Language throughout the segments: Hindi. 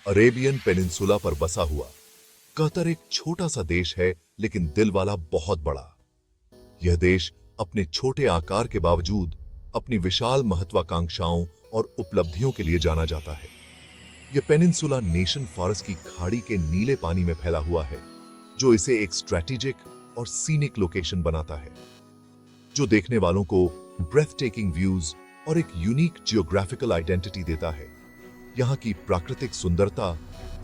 अरेबियन पेनिनसुला पर बसा हुआ कतर एक छोटा सा देश है, लेकिन दिल वाला बहुत बड़ा। यह देश अपने छोटे आकार के बावजूद अपनी विशाल महत्वाकांक्षाओं और उपलब्धियों के लिए जाना जाता है। यह पेनिनसुला नेशन फॉरेस्ट की खाड़ी के नीले पानी में फैला हुआ है, जो इसे एक स्ट्रेटेजिक और सीनिक लोकेशन बनाता है, जो देखने वालों को ब्रेथ टेकिंग व्यूज और एक यूनिक जियोग्राफिकल आइडेंटिटी देता है। यहाँ की प्राकृतिक सुंदरता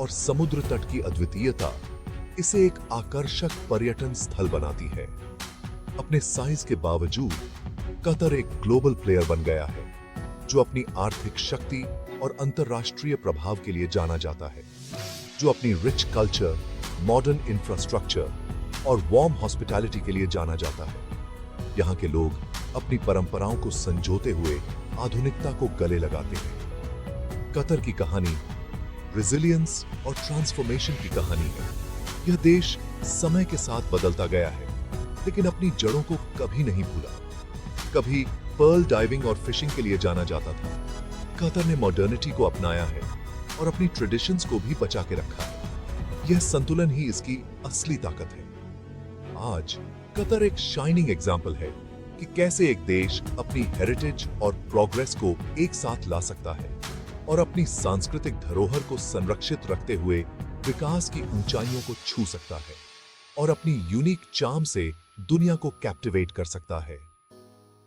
और समुद्र तट की अद्वितीयता इसे एक आकर्षक पर्यटन स्थल बनाती है। अपने साइज के बावजूद कतर एक ग्लोबल प्लेयर बन गया है, जो अपनी आर्थिक शक्ति और अंतर्राष्ट्रीय प्रभाव के लिए जाना जाता है, जो अपनी रिच कल्चर, मॉडर्न इंफ्रास्ट्रक्चर और वार्म हॉस्पिटैलिटी के लिए जाना जाता है। यहाँ के लोग अपनी परंपराओं को संजोते हुए आधुनिकता को गले लगाते हैं। कतर की कहानी रेजिलियंस और ट्रांसफॉर्मेशन की कहानी है। यह देश समय के साथ बदलता गया है, लेकिन अपनी जड़ों को कभी नहीं भूला। कभी पर्ल डाइविंग और फिशिंग के लिए जाना जाता था। कतर ने मॉडर्निटी को अपनाया है और अपनी ट्रेडिशंस को भी बचा के रखा है। यह संतुलन ही इसकी असली ताकत है। आज कतर एक शाइनिंग एग्जाम्पल है कि कैसे एक देश अपनी हेरिटेज और प्रोग्रेस को एक साथ ला सकता है और अपनी सांस्कृतिक धरोहर को संरक्षित रखते हुए विकास की ऊंचाइयों को छू सकता है और अपनी यूनिक चार्म से दुनिया को कैप्टिवेट कर सकता है।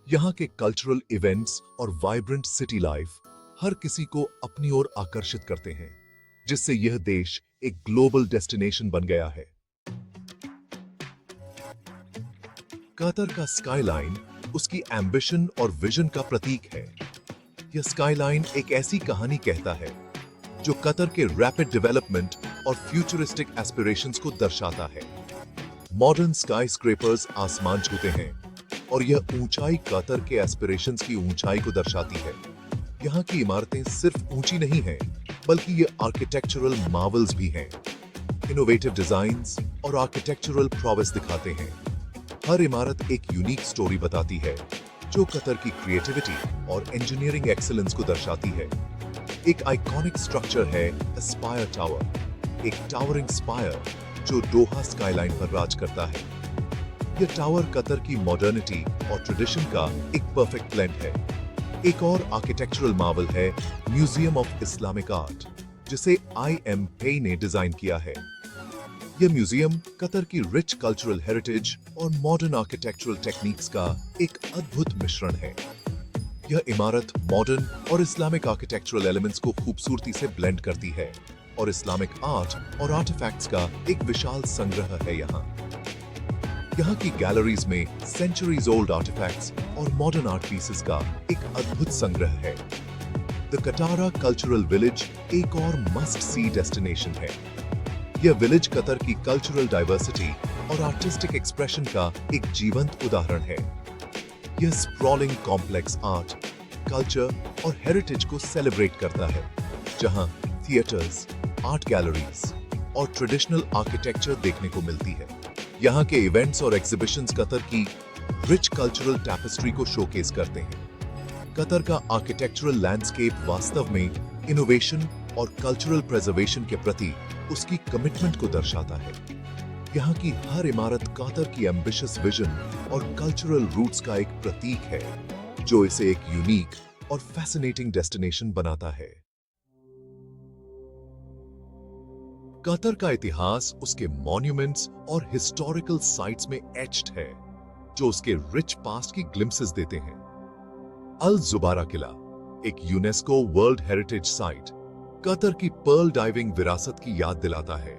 यहाँ के कल्चरल इवेंट्स और वाइब्रेंट सिटी लाइफ हर किसी को अपनी ओर आकर्षित करते हैं, जिससे यह देश एक ग्लोबल डेस्टिनेशन बन गया है। कतर का स्काईलाइन उसकी एम्बिशन और विजन का प्रतीक है। यह स्काईलाइन एक ऐसी कहानी कहता है जो कतर के रैपिड डेवलपमेंट और फ्यूचरिस्टिक एस्पिरेशंस को दर्शाता है। मॉडर्न स्काई स्क्रेपर्स आसमान छूते हैं और यह ऊंचाई कतर के एस्पिरेशंस की ऊंचाई को दर्शाती है। यहाँ की इमारतें सिर्फ ऊंची नहीं हैं, बल्कि ये आर्किटेक्चरल मार्वल्स भी हैं। इनोवेटिव डिजाइन्स और आर्किटेक्चरल प्रोवेस दिखाते हैं। हर इमारत एक यूनिक स्टोरी बताती है, जो कतर की क्रिएटिविटी और इंजीनियरिंग एक्सीलेंस को दर्शाती है। एक आइकॉनिक स्ट्रक्चर है एस्पायर टावर, एक टावरिंग स्पायर जो दोहा स्काईलाइन पर राज करता है। यह टावर कतर की मॉडर्निटी और ट्रेडिशन का एक परफेक्ट ब्लेंड है। एक और आर्किटेक्चरल मार्वल है म्यूजियम ऑफ इस्लामिक आर्ट, जिसे IM Pei ने डिजाइन किया है। यह म्यूजियम कतर की रिच कल्चरल हेरिटेज और मॉडर्न आर्किटेक्चरल टेक्निक्स का एक अद्भुत मिश्रण है। यह इमारत मॉडर्न और इस्लामिक आर्किटेक्चरल एलिमेंट्स को खूबसूरती से ब्लेंड करती है और इस्लामिक आर्ट और आर्टिफैक्ट्स का एक विशाल संग्रह है। यहाँ की गैलरीज में सेंचुरीज ओल्ड आर्टिफैक्ट्स और मॉडर्न आर्ट पीसेस का एक अद्भुत संग्रह है। द कटारा कल्चरल विलेज एक और मस्ट सी डेस्टिनेशन है। यह विलेज कतर की कल्चरल डाइवर्सिटी और आर्टिस्टिक एक्सप्रेशन का एक जीवंत उदाहरण है। यह स्प्रॉलिंग कॉम्प्लेक्स आर्ट, कल्चर और हेरिटेज को सेलिब्रेट करता है, जहां थिएटर्स, आर्ट गैलरीज और ट्रेडिशनल आर्किटेक्चर देखने को मिलती है। यहाँ के इवेंट्स और एग्जीबिशंस कतर की रिच कल्चरल टैपेस्ट्री को शोकेस करते हैं। कतर का आर्किटेक्चरल लैंडस्केप वास्तव में इनोवेशन और कल्चरल प्रिजर्वेशन के प्रति उसकी कमिटमेंट को दर्शाता है। यहाँ की हर इमारत कतर की एम्बिशियस विजन और कल्चरल रूट्स का एक प्रतीक है, जो इसे एक यूनिक और फैसिनेटिंग डेस्टिनेशन बनाता है। कतर का इतिहास उसके मॉन्यूमेंट्स और हिस्टोरिकल साइट्स में एच्ड है, जो उसके रिच पास्ट की ग्लिम्सेस देते हैं। अल जुबारा किला, एक UNESCO world heritage site, Qatar की पर्ल डाइविंग विरासत की याद दिलाता है।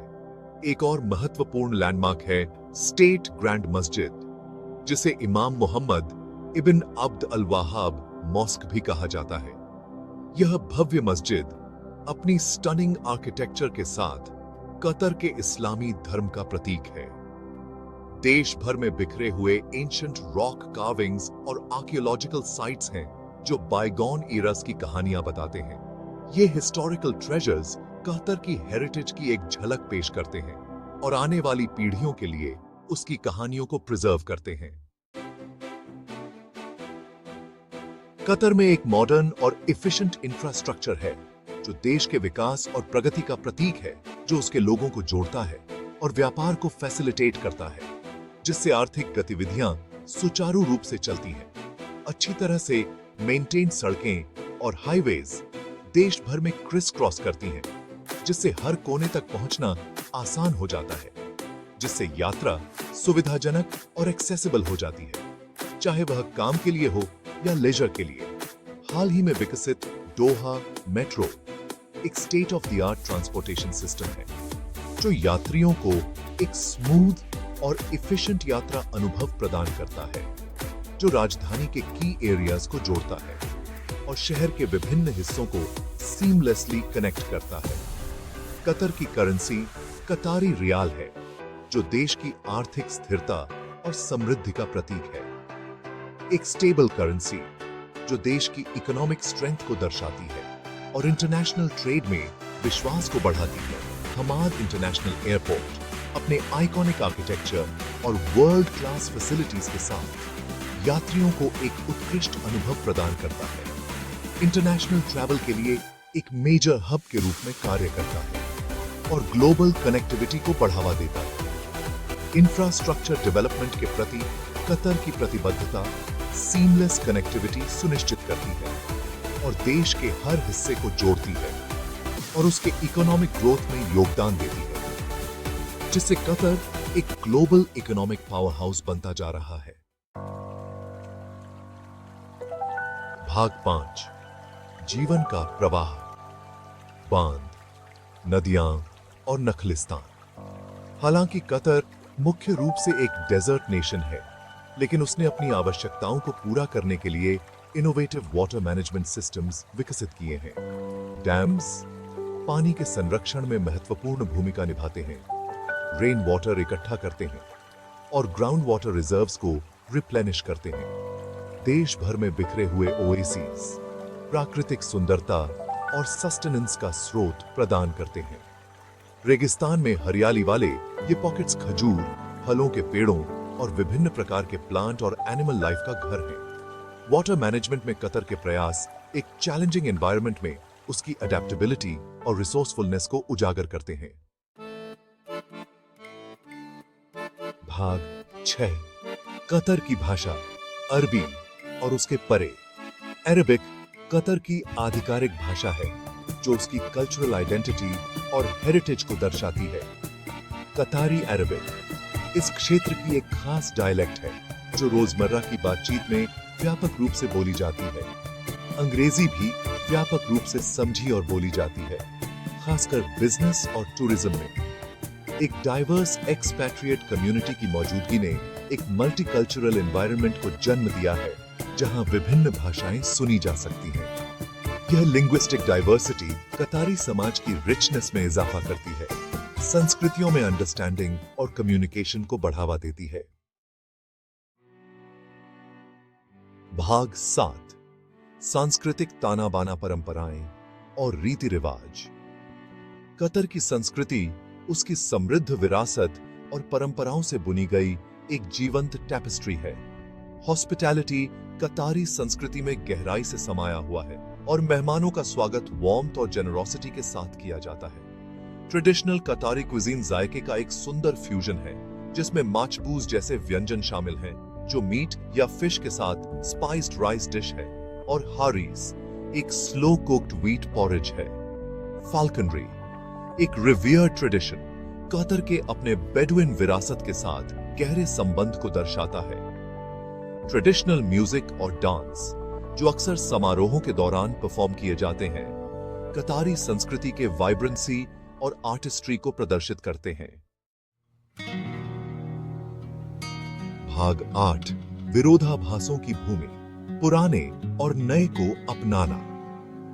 एक और महत्वपूर्ण लैंडमार्क है स्टेट ग्रैंड मस्जिद, जिसे इमाम मोहम्मद इब्न अब्द अल वहाब मॉस्क भी कहा जाता है। यह भव्य मस्जिद अपनी स्टनिंग आर्किटेक्चर के साथ कतर के इस्लामी धर्म का प्रतीक है। देश भर में बिखरे हुए एंशिएंट रॉक कार्विंग्स और आर्कियोलॉजिकल साइट्स हैं, जो बायगॉन ईरास की कहानियां बताते हैं। ये हिस्टोरिकल ट्रेजर्स कतर की हेरिटेज की एक झलक पेश करते हैं और आने वाली पीढ़ियों के लिए उसकी कहानियों को प्रिजर्व करते हैं। कतर में एक मॉडर्न और एफिशिएंट इंफ्रास्ट्रक्चर है, जो देश के विकास और प्रगति का प्रतीक है, जो उसके लोगों को जोड़ता है और व्यापार को फैसिलिटेट करता है, जिससे आर्थिक गतिविधियां सुचारू रूप से चलती हैं। अच्छी तरह से मेंटेन सड़कें और हाईवेज देश भर में क्रिस क्रॉस करती हैं, जिससे हर कोने तक पहुंचना आसान हो जाता है, जिससे यात्रा सुविधाजनक और एक्सेसिबल हो जाती है, चाहे वह काम के लिए हो या लेजर के लिए। हाल ही में विकसित दोहा मेट्रो एक state of the art transportation system है, जो यात्रियों को एक स्मूथ और इफिशिएंट यात्रा अनुभव प्रदान करता है, जो राजधानी के की एरियाज को जोड़ता है और शहर के विभिन्न हिस्सों को सीमलेसली कनेक्ट करता है। कतर की करेंसी कतारी रियाल है, जो देश की आर्थिक स्थिरता और समृद्धि का प्रतीक है। एक स्टेबल करेंसी जो देश की इकोनॉमिक स्ट्रेंथ को दर्शाती है और इंटरनेशनल ट्रेड में विश्वास को बढ़ाती है। हमाद इंटरनेशनल एयरपोर्ट अपने आइकॉनिक आर्किटेक्चर और वर्ल्ड क्लास फैसिलिटीज के साथ यात्रियों को एक उत्कृष्ट अनुभव प्रदान करता है। इंटरनेशनल ट्रैवल के लिए एक मेजर हब के रूप में कार्य करता है और ग्लोबल कनेक्टिविटी को बढ़ावा देता है। इंफ्रास्ट्रक्चर डेवलपमेंट के प्रति कतर की प्रतिबद्धता सीमलेस कनेक्टिविटी सुनिश्चित करती है और देश के हर हिस्से को जोड़ती है और उसके इकोनॉमिक ग्रोथ में योगदान देती है, जिससे कतर एक ग्लोबल इकोनॉमिक पावर हाउस बनता जा रहा है। भाग 5 जीवन का प्रवाह, बांध, नदियां और नखलिस्तान। हालांकि कतर मुख्य रूप से एक डेजर्ट नेशन है, लेकिन उसने अपनी आवश्यकताओं को पूरा करने के लिए इनोवेटिव वाटर मैनेजमेंट सिस्टम्स विकसित किए हैं। डैम्स पानी के संरक्षण में महत्वपूर्ण भूमिका निभाते हैं, रेन वाटर इकट्ठा करते हैं और ग्राउंड वाटर रिजर्व्स को रिप्लेनिश करते हैं। देश भर में बिखरे हुए ओएसिस प्राकृतिक सुंदरता और सस्टेनेंस का स्रोत प्रदान करते हैं। रेगिस्तान में हरियाली वाले ये पॉकेट्स खजूर, फलों के पेड़ों और विभिन्न प्रकार के प्लांट और एनिमल लाइफ का घर है। वाटर मैनेजमेंट में कतर के प्रयास एक चैलेंजिंग एनवायरनमेंट में उसकी अडेप्टेबिलिटी और रिसोर्सफुलनेस को उजागर करते हैं। भाग 6 कतर की भाषा, अरबी और उसके परे। अरबिक कतर की आधिकारिक भाषा है, जो उसकी कल्चरल आइडेंटिटी और हेरिटेज को दर्शाती है। कतारी अरबिक इस क्षेत्र की एक खास डायलेक्ट है, जो रोजमर्रा की बातचीत में व्यापक रूप से बोली जाती है। अंग्रेजी भी व्यापक रूप से समझी और बोली जाती है, खासकर बिजनेस और टूरिज्म में। एक डाइवर्स एक्सपैट्रिएट कम्युनिटी की मौजूदगी ने एक मल्टीकल्चरल एनवायरनमेंट को जन्म दिया है, जहां विभिन्न भाषाएं सुनी जा सकती हैं। यह लिंग्विस्टिक डाइवर्सिटी कतारी समाज की रिचनेस में इजाफा करती है, संस्कृतियों में अंडरस्टैंडिंग और कम्युनिकेशन को बढ़ावा देती है। भाग 7 सांस्कृतिक ताना बाना परंपराएं और रीति रिवाज। कतर की संस्कृति उसकी समृद्ध विरासत और परंपराओं से बुनी गई एक जीवंत टैपेस्ट्री है। हॉस्पिटैलिटी कतारी संस्कृति में गहराई से समाया हुआ है और मेहमानों का स्वागत वार्मथ और जेनरोसिटी के साथ किया जाता है। ट्रेडिशनल कतारी क्विजीन जायके का एक सुंदर फ्यूजन है, जिसमें माचपूस जैसे व्यंजन शामिल हैं, जो मीट या फिश के साथ स्पाइस्ड राइस डिश है, और हारीस एक स्लो कुक्ड व्हीट पॉरेज है। फाल्कनरी एक रिवियर्ड ट्रेडिशन कतर के अपने बेडुइन विरासत के साथ गहरे संबंध को दर्शाता है। ट्रेडिशनल म्यूजिक और डांस, जो अक्सर समारोहों के दौरान परफॉर्म किए जाते हैं, कतारी संस्कृति के वाइब्रेंसी और आर्टिस्ट्री को प्रदर्शित करते हैं। भाग 8 विरोधाभासों की भूमि, पुराने और नए को अपनाना।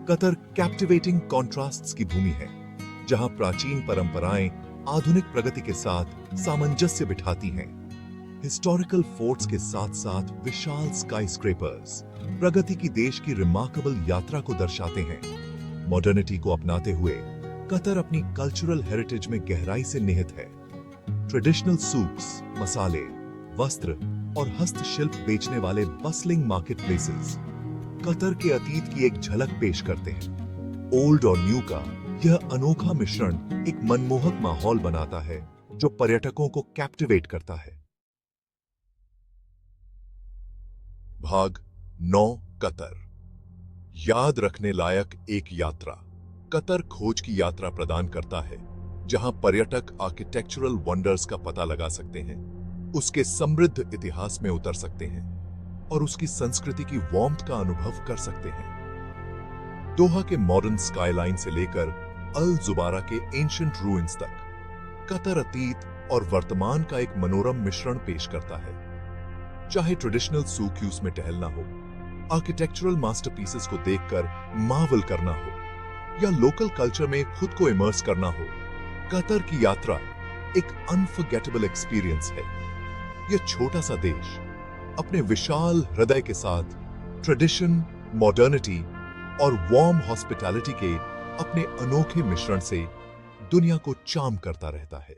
कतर कैप्टिवेटिंग कॉन्ट्रास्ट्स की भूमि है, जहां प्राचीन परंपराएं आधुनिक प्रगति के साथ सामंजस्य बिठाती हैं। हिस्टोरिकल फोर्ट्स के साथ साथ विशाल स्काईस्क्रेपर्स प्रगति की देश की रिमार्केबल यात्रा को दर्शाते हैं। मॉडर्निटी को अपनाते हुए कतर अपनी कल्चरल हेरिटेज में गहराई से निहित है। ट्रेडिशनल सूक्स, मसाले, वस्त्र और हस्तशिल्प बेचने वाले बसलिंग मार्केट प्लेसेस कतर के अतीत की एक झलक पेश करते हैं। ओल्ड और न्यू का यह अनोखा मिश्रण एक मनमोहक माहौल बनाता है जो पर्यटकों को कैप्टिवेट करता है। भाग 9 कतर। याद रखने लायक एक यात्रा। कतर खोज की यात्रा प्रदान करता है जहां पर्यटक आर्किटेक्चरल वंडर्स का पता लगा सकते हैं, उसके समृद्ध इतिहास में उतर सकते हैं और उसकी संस्कृति की वार्मथ का अनुभव कर सकते हैं। दोहा के मॉडर्न स्काईलाइन से लेकर अल जुबारा के एंशिएंट रूइंस तक, कतर अतीत और वर्तमान का एक मनोरम मिश्रण पेश करता है। चाहे ट्रेडिशनल सूक्यूस में टहलना हो, आर्किटेक्चरल मास्टरपीसेस को देखकर मार्वल करना हो या लोकल कल्चर में खुद को इमर्स करना हो, कतर की यात्रा एक अनफॉरगेटेबल एक्सपीरियंस है। यह छोटा सा देश अपने विशाल हृदय के साथ ट्रेडिशन, मॉडर्निटी और वार्म हॉस्पिटैलिटी के अपने अनोखे मिश्रण से दुनिया को चार्म करता रहता है।